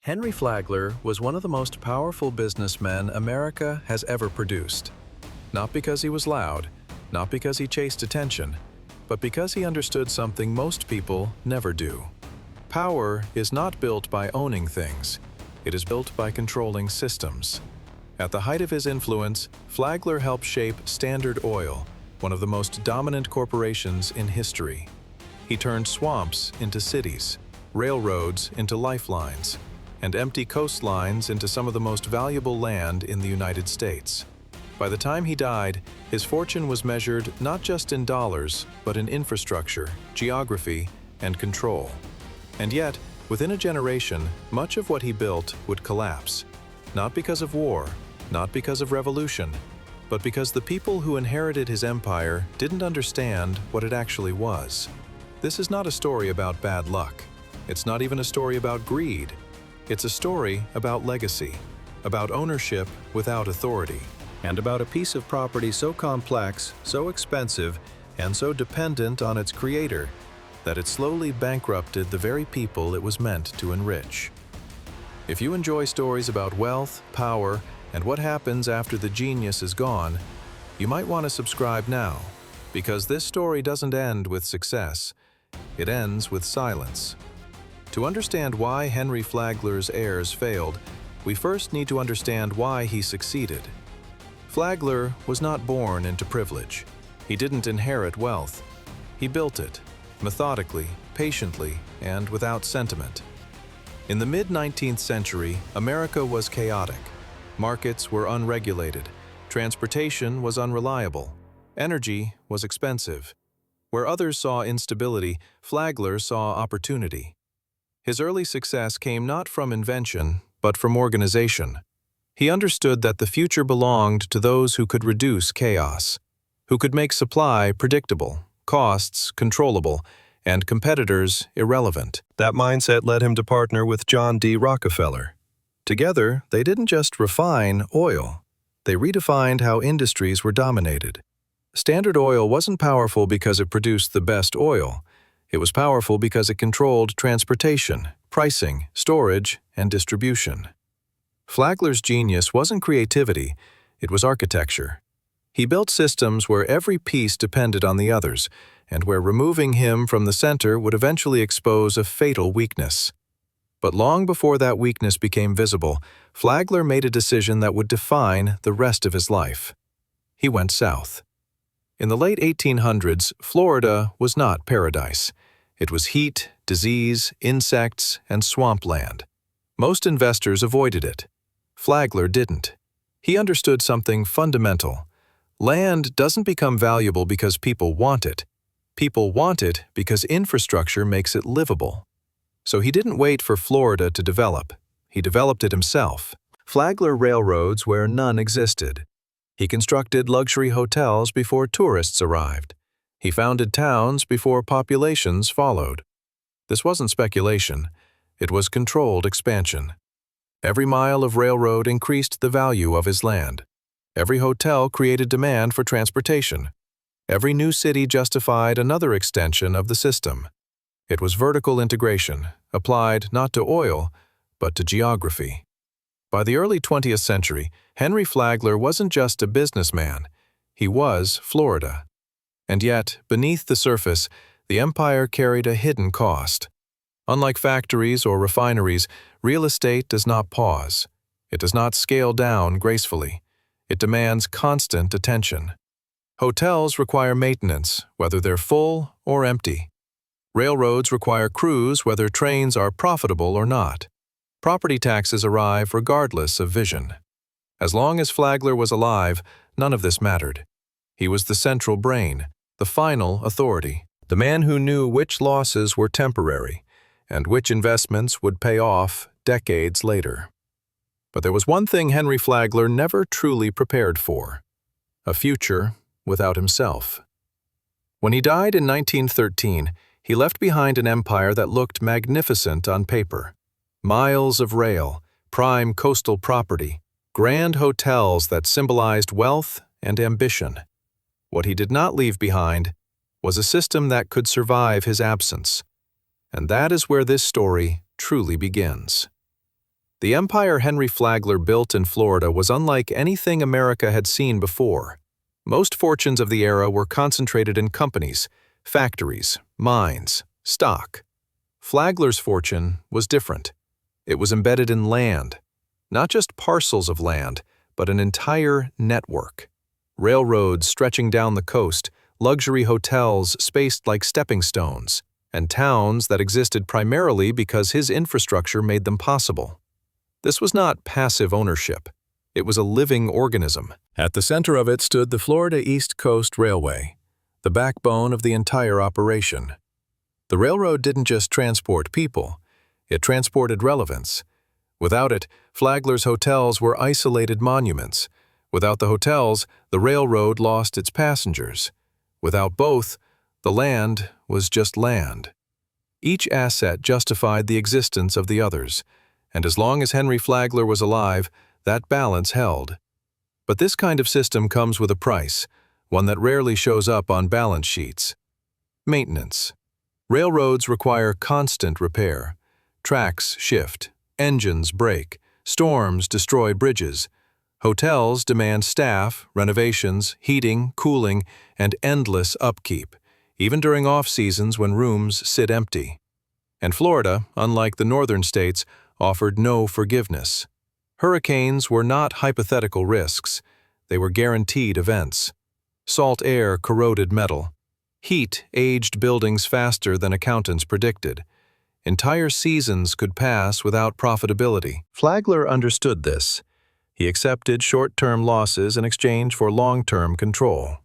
Henry Flagler was one of the most powerful businessmen America has ever produced. Not because he was loud, not because he chased attention, but because he understood something most people never do. Power is not built by owning things. It is built by controlling systems. At the height of his influence, Flagler helped shape Standard Oil, one of the most dominant corporations in history. He turned swamps into cities, railroads into lifelines, and empty coastlines into some of the most valuable land in the United States. By the time he died, his fortune was measured not just in dollars, but in infrastructure, geography, and control. And yet, within a generation, much of what he built would collapse. Not because of war, not because of revolution, but because the people who inherited his empire didn't understand what it actually was. This is not a story about bad luck. It's not even a story about greed. It's a story about legacy, about ownership without authority, and about a piece of property so complex, so expensive, and so dependent on its creator that it slowly bankrupted the very people it was meant to enrich. If you enjoy stories about wealth, power, and what happens after the genius is gone, you might want to subscribe now, because this story doesn't end with success. It ends with silence. To understand why Henry Flagler's heirs failed, we first need to understand why he succeeded. Flagler was not born into privilege. He didn't inherit wealth. He built it, methodically, patiently, and without sentiment. In the mid-19th century, America was chaotic. Markets were unregulated. Transportation was unreliable. Energy was expensive. Where others saw instability, Flagler saw opportunity. His early success came not from invention, but from organization. He understood that the future belonged to those who could reduce chaos, who could make supply predictable, costs controllable, and competitors irrelevant. That mindset led him to partner with John D. Rockefeller. Together, they didn't just refine oil, they redefined how industries were dominated. Standard Oil wasn't powerful because it produced the best oil. It was powerful because it controlled transportation, pricing, storage, and distribution. Flagler's genius wasn't creativity, it was architecture. He built systems where every piece depended on the others, and where removing him from the center would eventually expose a fatal weakness. But long before that weakness became visible, Flagler made a decision that would define the rest of his life. He went south. In the late 1800s, Florida was not paradise. It was heat, disease, insects, and swampland. Most investors avoided it. Flagler didn't. He understood something fundamental. Land doesn't become valuable because people want it. People want it because infrastructure makes it livable. So he didn't wait for Florida to develop. He developed it himself. Flagler railroads where none existed. He constructed luxury hotels before tourists arrived. He founded towns before populations followed. This wasn't speculation. It was controlled expansion. Every mile of railroad increased the value of his land. Every hotel created demand for transportation. Every new city justified another extension of the system. It was vertical integration, applied not to oil, but to geography. By the early 20th century, Henry Flagler wasn't just a businessman. He was Florida. And yet, beneath the surface, the empire carried a hidden cost. Unlike factories or refineries, real estate does not pause. It does not scale down gracefully. It demands constant attention. Hotels require maintenance, whether they're full or empty. Railroads require crews, whether trains are profitable or not. Property taxes arrive regardless of vision. As long as Flagler was alive, none of this mattered. He was the central brain, the final authority, the man who knew which losses were temporary and which investments would pay off decades later. But there was one thing Henry Flagler never truly prepared for: a future without himself. When he died in 1913, he left behind an empire that looked magnificent on paper. Miles of rail, prime coastal property, grand hotels that symbolized wealth and ambition. What he did not leave behind was a system that could survive his absence. And that is where this story truly begins. The empire Henry Flagler built in Florida was unlike anything America had seen before. Most fortunes of the era were concentrated in companies, factories, mines, stock. Flagler's fortune was different. It was embedded in land, not just parcels of land, but an entire network. Railroads stretching down the coast, luxury hotels spaced like stepping stones, and towns that existed primarily because his infrastructure made them possible. This was not passive ownership. It was a living organism. At the center of it stood the Florida East Coast Railway, the backbone of the entire operation. The railroad didn't just transport people, it transported relevance. Without it, Flagler's hotels were isolated monuments. Without the hotels, the railroad lost its passengers. Without both, the land was just land. Each asset justified the existence of the others, and as long as Henry Flagler was alive, that balance held. But this kind of system comes with a price, one that rarely shows up on balance sheets. Maintenance. Railroads require constant repair. Tracks shift, engines break, storms destroy bridges. Hotels demand staff, renovations, heating, cooling, and endless upkeep, even during off-seasons when rooms sit empty. And Florida, unlike the northern states, offered no forgiveness. Hurricanes were not hypothetical risks. They were guaranteed events. Salt air corroded metal. Heat aged buildings faster than accountants predicted. Entire seasons could pass without profitability. Flagler understood this. He accepted short-term losses in exchange for long-term control.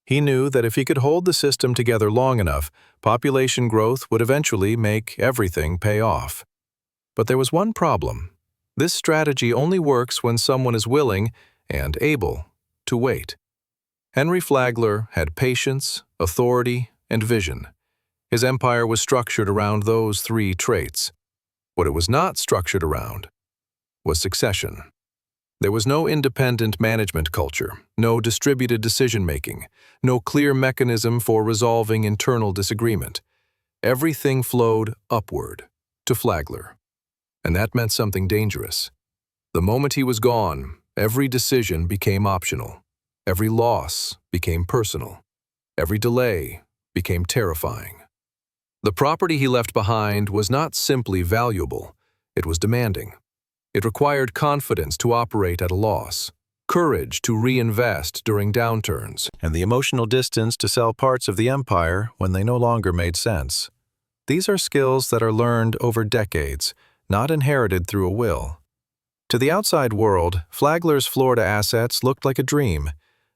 He knew that if he could hold the system together long enough, population growth would eventually make everything pay off. But there was one problem. This strategy only works when someone is willing and able to wait. Henry Flagler had patience, authority, and vision. His empire was structured around those three traits. What it was not structured around was succession. There was no independent management culture, no distributed decision-making, no clear mechanism for resolving internal disagreement. Everything flowed upward to Flagler. And that meant something dangerous. The moment he was gone, every decision became optional. Every loss became personal. Every delay became terrifying. The property he left behind was not simply valuable, it was demanding. It required confidence to operate at a loss, courage to reinvest during downturns, and the emotional distance to sell parts of the empire when they no longer made sense. These are skills that are learned over decades, not inherited through a will. To the outside world, Flagler's Florida assets looked like a dream.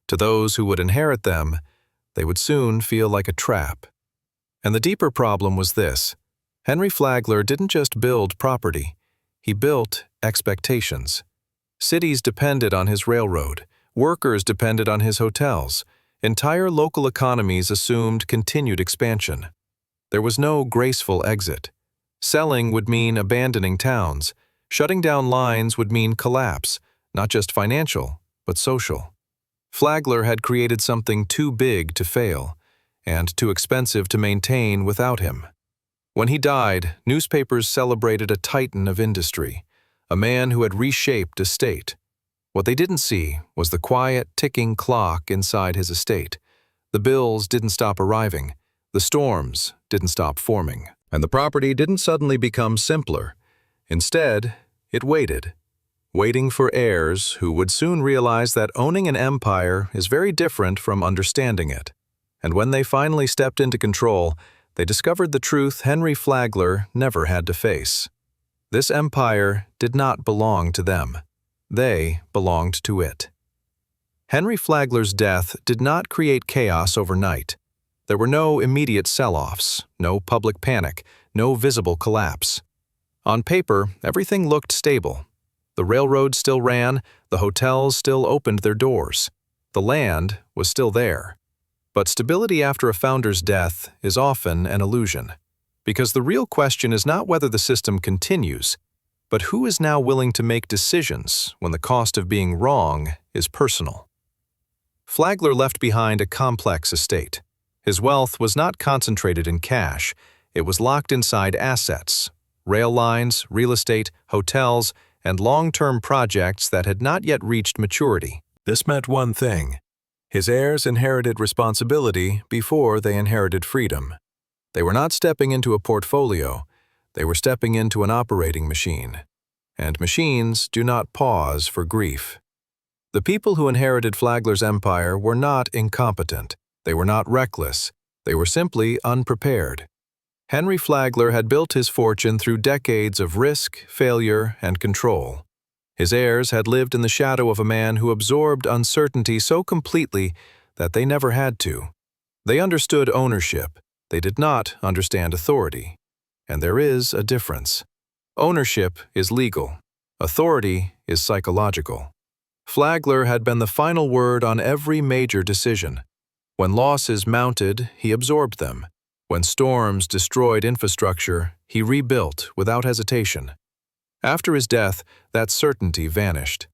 To those who would inherit them, they would soon feel like a trap. And the deeper problem was this. Henry Flagler didn't just build property. He built expectations. Cities depended on his railroad. Workers depended on his hotels. Entire local economies assumed continued expansion. There was no graceful exit. Selling would mean abandoning towns. Shutting down lines would mean collapse, not just financial, but social. Flagler had created something too big to fail, and too expensive to maintain without him. When he died, newspapers celebrated a titan of industry, a man who had reshaped a state. What they didn't see was the quiet, ticking clock inside his estate. The bills didn't stop arriving. The storms didn't stop forming. And the property didn't suddenly become simpler. Instead, it waited, waiting for heirs who would soon realize that owning an empire is very different from understanding it. And when they finally stepped into control, they discovered the truth Henry Flagler never had to face. This empire did not belong to them. They belonged to it. Henry Flagler's death did not create chaos overnight. There were no immediate sell-offs, no public panic, no visible collapse. On paper, everything looked stable. The railroad still ran, the hotels still opened their doors. The land was still there. But stability after a founder's death is often an illusion, because the real question is not whether the system continues, but who is now willing to make decisions when the cost of being wrong is personal. Flagler left behind a complex estate. His wealth was not concentrated in cash, it was locked inside assets, rail lines, real estate, hotels, and long-term projects that had not yet reached maturity. This meant one thing. His heirs inherited responsibility before they inherited freedom. They were not stepping into a portfolio, they were stepping into an operating machine. And machines do not pause for grief. The people who inherited Flagler's empire were not incompetent, they were not reckless, they were simply unprepared. Henry Flagler had built his fortune through decades of risk, failure, and control. His heirs had lived in the shadow of a man who absorbed uncertainty so completely that they never had to. They understood ownership. They did not understand authority. And there is a difference. Ownership is legal. Authority is psychological. Flagler had been the final word on every major decision. When losses mounted, he absorbed them. When storms destroyed infrastructure, he rebuilt without hesitation. After his death, that certainty vanished.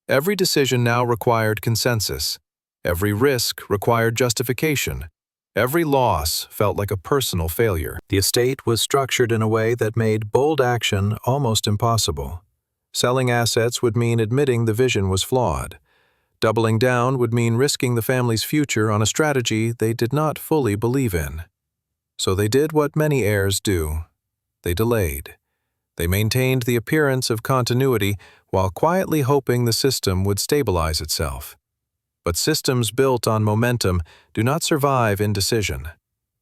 Every decision now required consensus. Every risk required justification. Every loss felt like a personal failure. The estate was structured in a way that made bold action almost impossible. Selling assets would mean admitting the vision was flawed. Doubling down would mean risking the family's future on a strategy they did not fully believe in. So they did what many heirs do. They delayed. They maintained the appearance of continuity while quietly hoping the system would stabilize itself. But systems built on momentum do not survive indecision.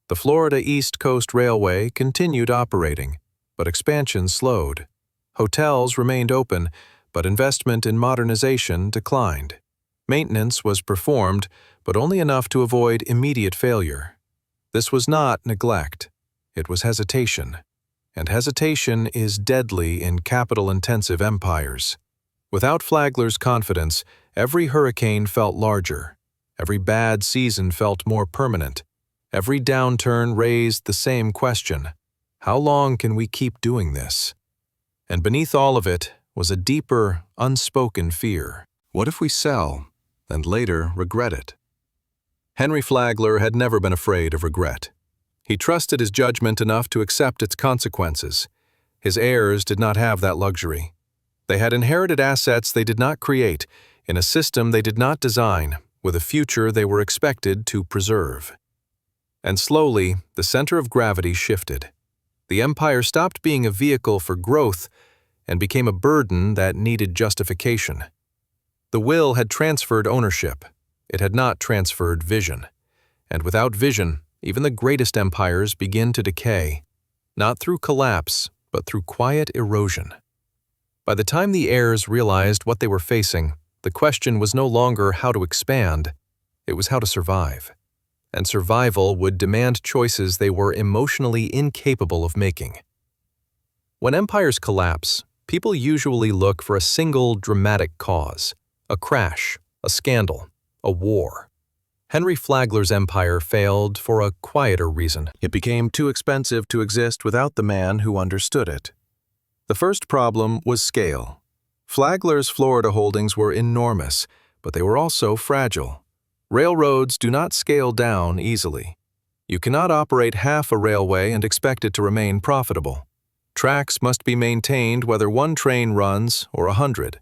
The Florida East Coast Railway continued operating, but expansion slowed. Hotels remained open, but investment in modernization declined. Maintenance was performed, but only enough to avoid immediate failure. This was not neglect. It was hesitation. And hesitation is deadly in capital-intensive empires. Without Flagler's confidence, every hurricane felt larger. Every bad season felt more permanent. Every downturn raised the same question: how long can we keep doing this? And beneath all of it was a deeper, unspoken fear. What if we sell, and later regret it? Henry Flagler had never been afraid of regret. He trusted his judgment enough to accept its consequences. His heirs did not have that luxury. They had inherited assets they did not create, in a system they did not design, with a future they were expected to preserve. And slowly, the center of gravity shifted. The empire stopped being a vehicle for growth and became a burden that needed justification. The will had transferred ownership. It had not transferred vision. And without vision, even the greatest empires begin to decay, not through collapse, but through quiet erosion. By the time the heirs realized what they were facing, the question was no longer how to expand, it was how to survive. And survival would demand choices they were emotionally incapable of making. When empires collapse, people usually look for a single dramatic cause: a crash, a scandal, a war. Henry Flagler's empire failed for a quieter reason. It became too expensive to exist without the man who understood it. The first problem was scale. Flagler's Florida holdings were enormous, but they were also fragile. Railroads do not scale down easily. You cannot operate half a railway and expect it to remain profitable. Tracks must be maintained whether one train runs or 100.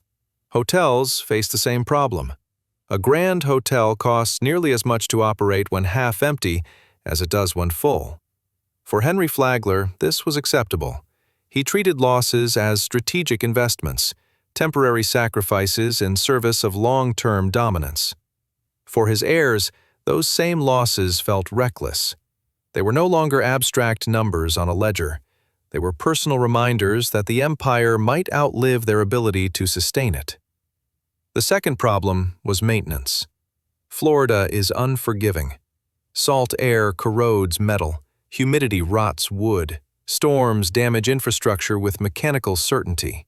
Hotels face the same problem. A grand hotel costs nearly as much to operate when half empty as it does when full. For Henry Flagler, this was acceptable. He treated losses as strategic investments, temporary sacrifices in service of long-term dominance. For his heirs, those same losses felt reckless. They were no longer abstract numbers on a ledger. They were personal reminders that the empire might outlive their ability to sustain it. The second problem was maintenance. Florida is unforgiving. Salt air corrodes metal, humidity rots wood, storms damage infrastructure with mechanical certainty.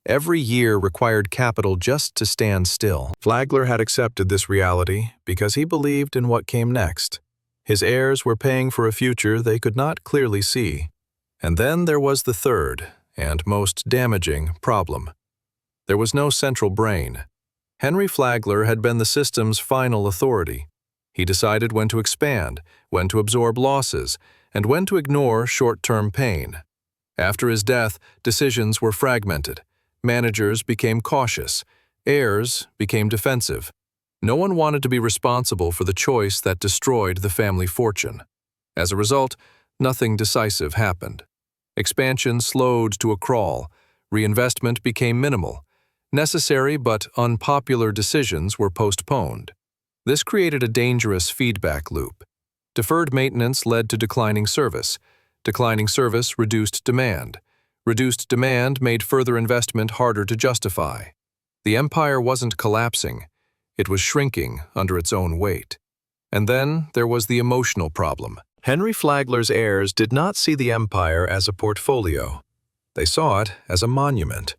Every year required capital just to stand still. Flagler had accepted this reality because he believed in what came next. His heirs were paying for a future they could not clearly see. And then there was the third, and most damaging, problem. There was no central brain. Henry Flagler had been the system's final authority. He decided when to expand, when to absorb losses, and when to ignore short-term pain. After his death, decisions were fragmented. Managers became cautious. Heirs became defensive. No one wanted to be responsible for the choice that destroyed the family fortune. As a result, nothing decisive happened. Expansion slowed to a crawl. Reinvestment became minimal. Necessary but unpopular decisions were postponed. This created a dangerous feedback loop. Deferred maintenance led to declining service. Declining service reduced demand. Reduced demand made further investment harder to justify. The empire wasn't collapsing. It was shrinking under its own weight. And then there was the emotional problem. Henry Flagler's heirs did not see the empire as a portfolio. They saw it as a monument.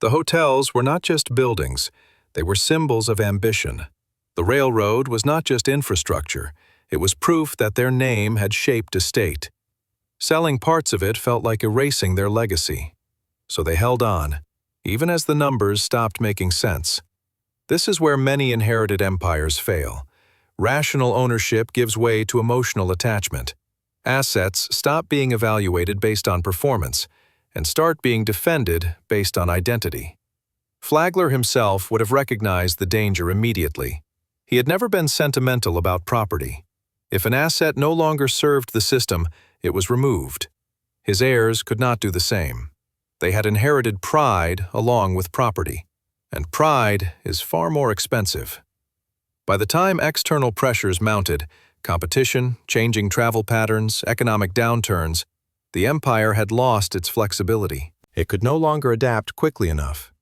The hotels were not just buildings, they were symbols of ambition. The railroad was not just infrastructure, it was proof that their name had shaped a state. Selling parts of it felt like erasing their legacy. So they held on, even as the numbers stopped making sense. This is where many inherited empires fail. Rational ownership gives way to emotional attachment. Assets stop being evaluated based on performance and start being defended based on identity. Flagler himself would have recognized the danger immediately. He had never been sentimental about property. If an asset no longer served the system, it was removed. His heirs could not do the same. They had inherited pride along with property, and pride is far more expensive. By the time external pressures mounted, competition, changing travel patterns, economic downturns, the empire had lost its flexibility. It could no longer adapt quickly enough.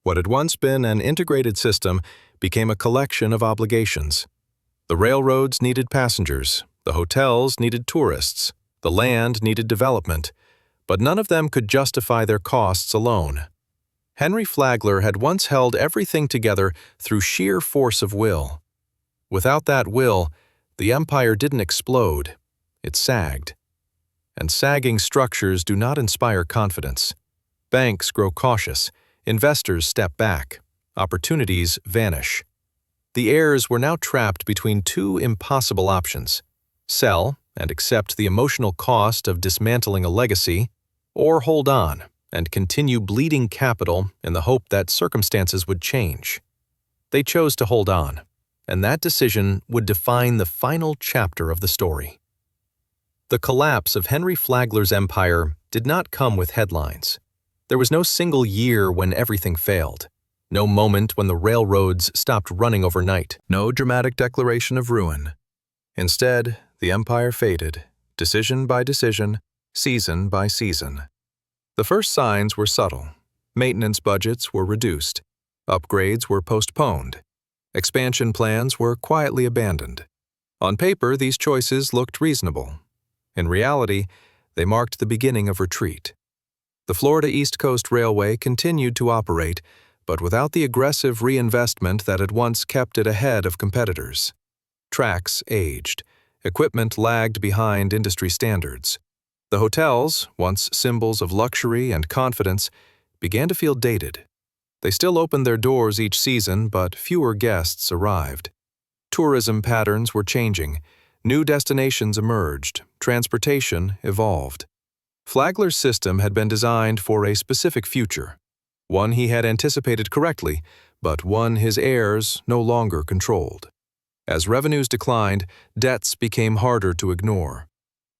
What had once been an integrated system became a collection of obligations. The railroads needed passengers, the hotels needed tourists, the land needed development, but none of them could justify their costs alone. Henry Flagler had once held everything together through sheer force of will. Without that will, the empire didn't explode, it sagged. And sagging structures do not inspire confidence. Banks grow cautious, investors step back, opportunities vanish. The heirs were now trapped between two impossible options: sell and accept the emotional cost of dismantling a legacy, or hold on and continue bleeding capital in the hope that circumstances would change. They chose to hold on, and that decision would define the final chapter of the story. The collapse of Henry Flagler's empire did not come with headlines. There was no single year when everything failed, no moment when the railroads stopped running overnight, no dramatic declaration of ruin. Instead, the empire faded, decision by decision, season by season. The first signs were subtle. Maintenance budgets were reduced. Upgrades were postponed. Expansion plans were quietly abandoned. On paper, these choices looked reasonable. In reality, they marked the beginning of retreat. The Florida East Coast Railway continued to operate, but without the aggressive reinvestment that had once kept it ahead of competitors. Tracks aged. Equipment lagged behind industry standards. The hotels, once symbols of luxury and confidence, began to feel dated. They still opened their doors each season, but fewer guests arrived. Tourism patterns were changing. New destinations emerged. Transportation evolved. Flagler's system had been designed for a specific future, one he had anticipated correctly, but one his heirs no longer controlled. As revenues declined, debts became harder to ignore.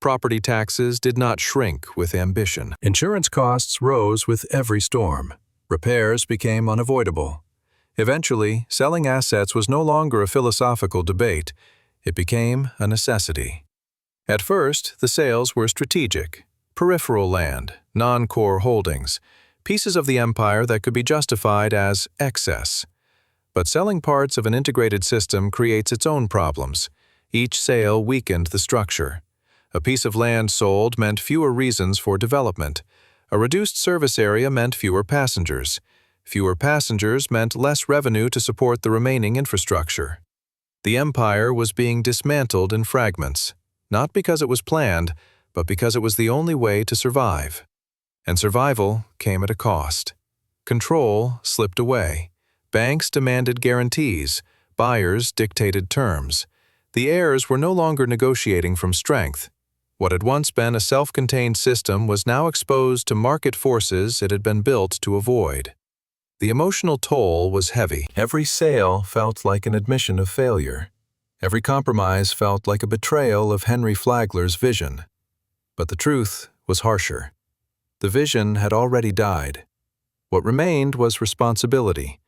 Property taxes did not shrink with ambition. Insurance costs rose with every storm. Repairs became unavoidable. Eventually, selling assets was no longer a philosophical debate. It became a necessity. At first, the sales were strategic. Peripheral land, non-core holdings, pieces of the empire that could be justified as excess. But selling parts of an integrated system creates its own problems. Each sale weakened the structure. A piece of land sold meant fewer reasons for development. A reduced service area meant fewer passengers. Fewer passengers meant less revenue to support the remaining infrastructure. The empire was being dismantled in fragments, not because it was planned, but because it was the only way to survive. And survival came at a cost. Control slipped away. Banks demanded guarantees. Buyers dictated terms. The heirs were no longer negotiating from strength. What had once been a self-contained system was now exposed to market forces it had been built to avoid. The emotional toll was heavy. Every sale felt like an admission of failure. Every compromise felt like a betrayal of Henry Flagler's vision. But the truth was harsher. The vision had already died. What remained was responsibility,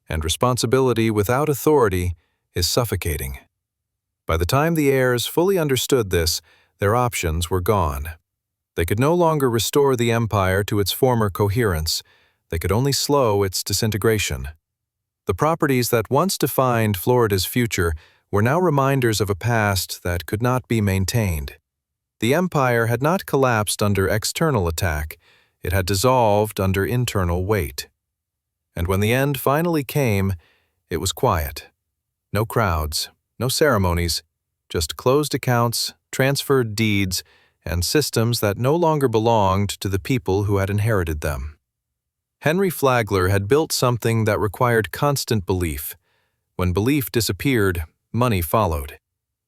and responsibility without authority is suffocating. By the time the heirs fully understood this, their options were gone. They could no longer restore the empire to its former coherence. They could only slow its disintegration. The properties that once defined Florida's future were now reminders of a past that could not be maintained. The empire had not collapsed under external attack. It had dissolved under internal weight. And when the end finally came, it was quiet. No crowds, no ceremonies, just closed accounts, transferred deeds, and systems that no longer belonged to the people who had inherited them. Henry Flagler had built something that required constant belief. When belief disappeared, money followed.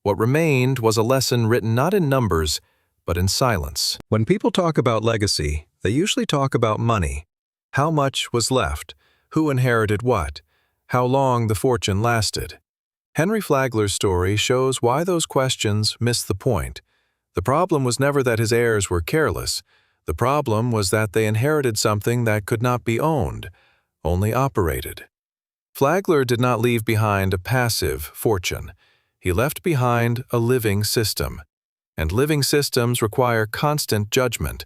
What remained was a lesson written not in numbers, but in silence. When people talk about legacy, they usually talk about money. How much was left? Who inherited what? How long the fortune lasted? Henry Flagler's story shows why those questions miss the point. The problem was never that his heirs were careless. The problem was that they inherited something that could not be owned, only operated. Flagler did not leave behind a passive fortune. He left behind a living system. And living systems require constant judgment.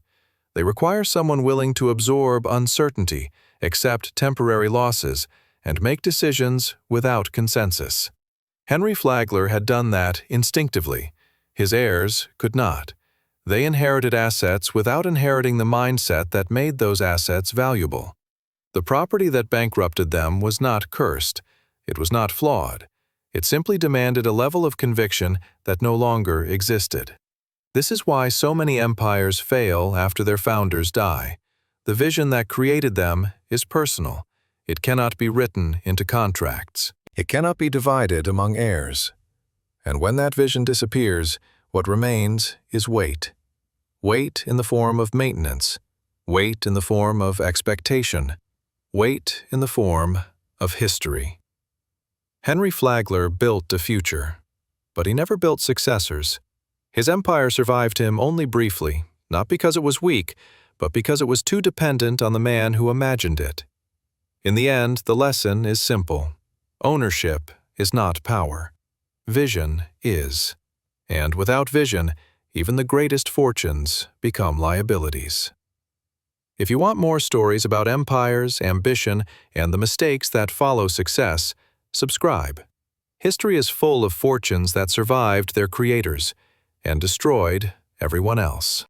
They require someone willing to absorb uncertainty, accept temporary losses, and make decisions without consensus. Henry Flagler had done that instinctively. His heirs could not. They inherited assets without inheriting the mindset that made those assets valuable. The property that bankrupted them was not cursed. It was not flawed. It simply demanded a level of conviction that no longer existed. This is why so many empires fail after their founders die. The vision that created them is personal. It cannot be written into contracts. It cannot be divided among heirs. And when that vision disappears, what remains is weight. Weight in the form of maintenance. Weight in the form of expectation. Weight in the form of history. Henry Flagler built a future, but he never built successors. His empire survived him only briefly, not because it was weak, but because it was too dependent on the man who imagined it. In the end, the lesson is simple. Ownership is not power. Vision is. And without vision, even the greatest fortunes become liabilities. If you want more stories about empires, ambition, and the mistakes that follow success, subscribe. History is full of fortunes that survived their creators and destroyed everyone else.